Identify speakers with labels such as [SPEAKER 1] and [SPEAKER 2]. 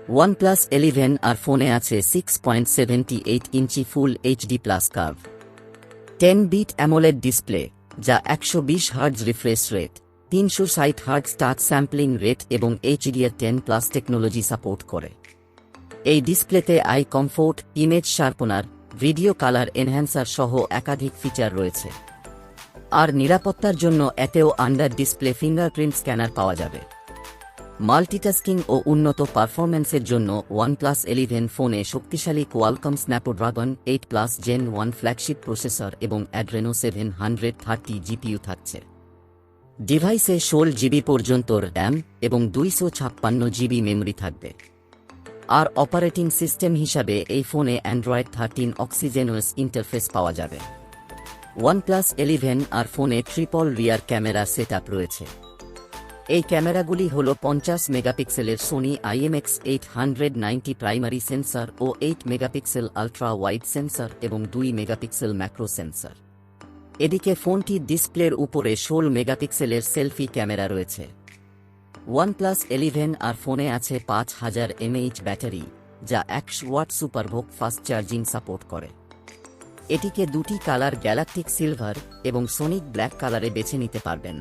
[SPEAKER 1] OnePlus 11 আর ফোনে আছে 6.78 inch full HD plus curve 10-বিট অ্যামোলেড ডিসপ্লে, যা 120 hertz refresh rate, 360 hertz touch sampling rate এবং HDR10+ টেকনোলজি সাপোর্ট করে। এই ডিসপ্লেতে eye comfort, image sharpener, video colour enhancer সহ একাধিক ফিচার রয়েছে। আর নিরাপত্তার জন্য এতেও আন্ডার ডিসপ্লে ফিঙ্গারপ্রিন্ট স্ক্যানার পাওয়া যাবে। মাল্টিটাস্কিং ও উন্নত পারফরম্যান্সের জন্য OnePlus 11 ফোনে শক্তিশালী Qualcomm Snapdragon 8+ Gen 1 flagship processor এবং অ্যাড্রেনো 730 জিপিইউ থাকছে। ডিভাইসে 16 GB পর্যন্ত র্যাম এবং 256 GB মেমরি থাকবে। আর অপারেটিং সিস্টেম হিসাবে এই ফোনে অ্যান্ড্রয়েড 13 অক্সিজেনওয়েস ইন্টারফেস পাওয়া যাবে। OnePlus 11 আর ফোনে ট্রিপল রিয়ার ক্যামেরা সেটআপ রয়েছে। এই ক্যামেরাগুলি হল 50 মেগাপিক্সেলের সোনি IMX890 প্রাইমারি সেন্সর ও 8 মেগাপিক্সেল আলট্রা ওয়াইড সেন্সর এবং 2 মেগাপিক্সেল ম্যাক্রো সেন্সর। এদিকে ফোনটির ডিসপ্লের উপরে 16 মেগাপিক্সেলের সেলফি ক্যামেরা রয়েছে। OnePlus 11 আর ফোনে আছে 5000 mAh ব্যাটারি, যা 100 ওয়াট সুপারভোক ফাস্ট চার্জিং সাপোর্ট করে। এটিকে দুটি কালার গ্যালাকটিক সিলভার এবং সোনিক ব্ল্যাক কালারে বেছে নিতে পারবেন।